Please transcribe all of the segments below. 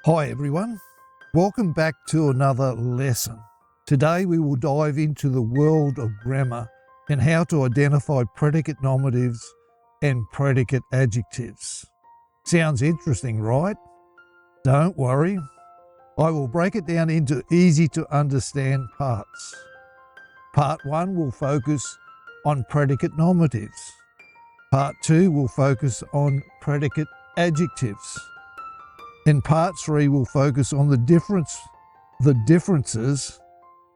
Hi everyone, welcome back to another lesson. Today we will dive into the world of grammar and how to identify predicate nominatives and predicate adjectives. Sounds interesting, right? Don't worry, I will break it down into easy to understand parts. Part 1 will focus on predicate nominatives. Part 2 will focus on predicate adjectives. And part 3 will focus on the differences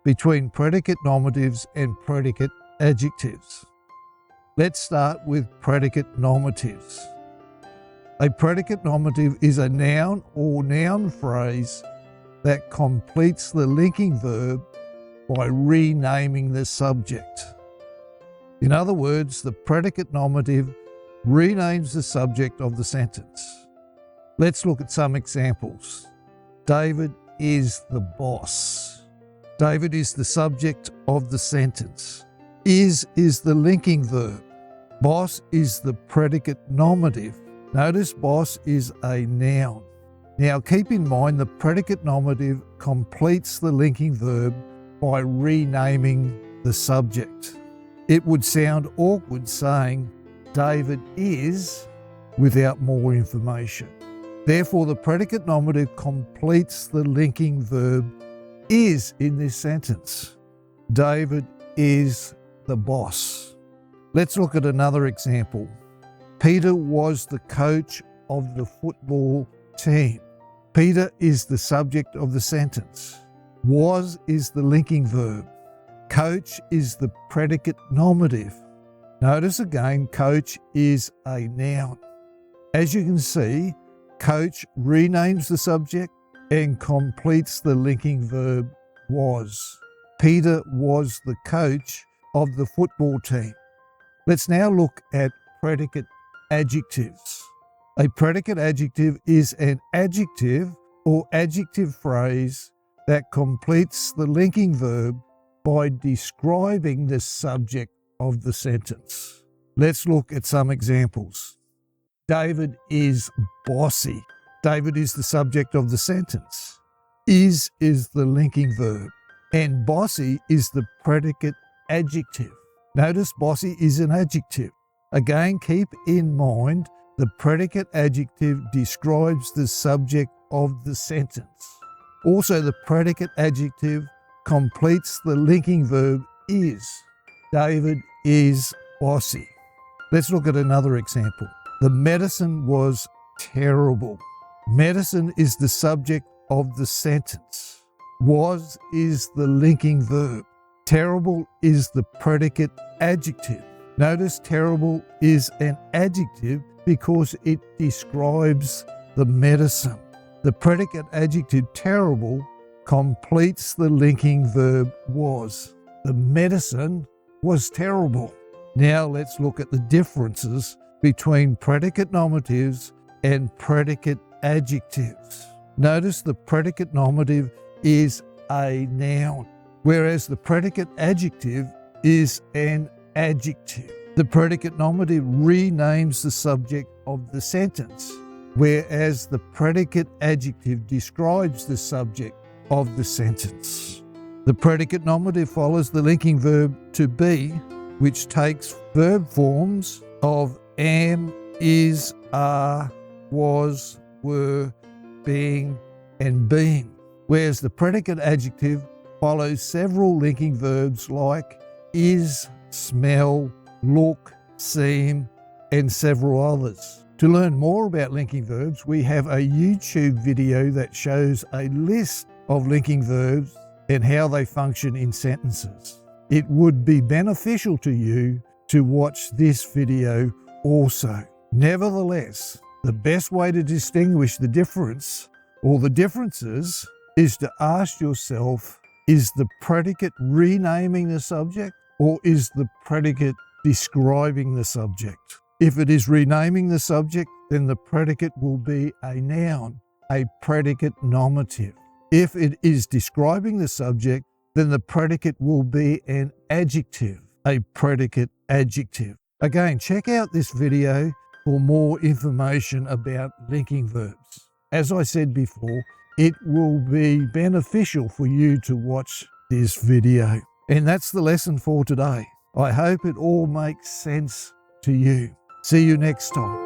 between predicate nominatives and predicate adjectives. Let's start with predicate nominatives. A predicate nominative is a noun or noun phrase that completes the linking verb by renaming the subject. In other words, the predicate nominative renames the subject of the sentence. Let's look at some examples. David is the boss. David is the subject of the sentence. Is the linking verb. Boss is the predicate nominative. Notice boss is a noun. Now keep in mind the predicate nominative completes the linking verb by renaming the subject. It would sound awkward saying David is without more information. Therefore, the predicate nominative completes the linking verb is in this sentence. David is the boss. Let's look at another example. Peter was the coach of the football team. Peter is the subject of the sentence. Was is the linking verb. Coach is the predicate nominative. Notice again, coach is a noun. As you can see, coach renames the subject and completes the linking verb was. Peter was the coach of the football team. Let's now look at predicate adjectives. A predicate adjective is an adjective or adjective phrase that completes the linking verb by describing the subject of the sentence. Let's look at some examples. David is bossy. David is the subject of the sentence. Is the linking verb. And bossy is the predicate adjective. Notice bossy is an adjective. Again, keep in mind the predicate adjective describes the subject of the sentence. Also, the predicate adjective completes the linking verb is. David is bossy. Let's look at another example. The medicine was terrible. Medicine is the subject of the sentence. Was is the linking verb. Terrible is the predicate adjective. Notice terrible is an adjective because it describes the medicine. The predicate adjective terrible completes the linking verb was. The medicine was terrible. Now let's look at the differences between predicate nominatives and predicate adjectives. Notice the predicate nominative is a noun, whereas the predicate adjective is an adjective. The predicate nominative renames the subject of the sentence, whereas the predicate adjective describes the subject of the sentence. The predicate nominative follows the linking verb to be, which takes verb forms of am, is, are, was, were, being, and being, whereas the predicate adjective follows several linking verbs like is, smell, look, seem, and several others. To learn more about linking verbs, we have a YouTube video that shows a list of linking verbs and how they function in sentences. It would be beneficial to you to watch this video also. Nevertheless, the best way to distinguish the difference or the differences is to ask yourself, is the predicate renaming the subject or is the predicate describing the subject? If it is renaming the subject, then the predicate will be a noun, a predicate nominative. If it is describing the subject, then the predicate will be an adjective, a predicate adjective. Again, check out this video for more information about linking verbs. As I said before, it will be beneficial for you to watch this video. And that's the lesson for today. I hope it all makes sense to you. See you next time.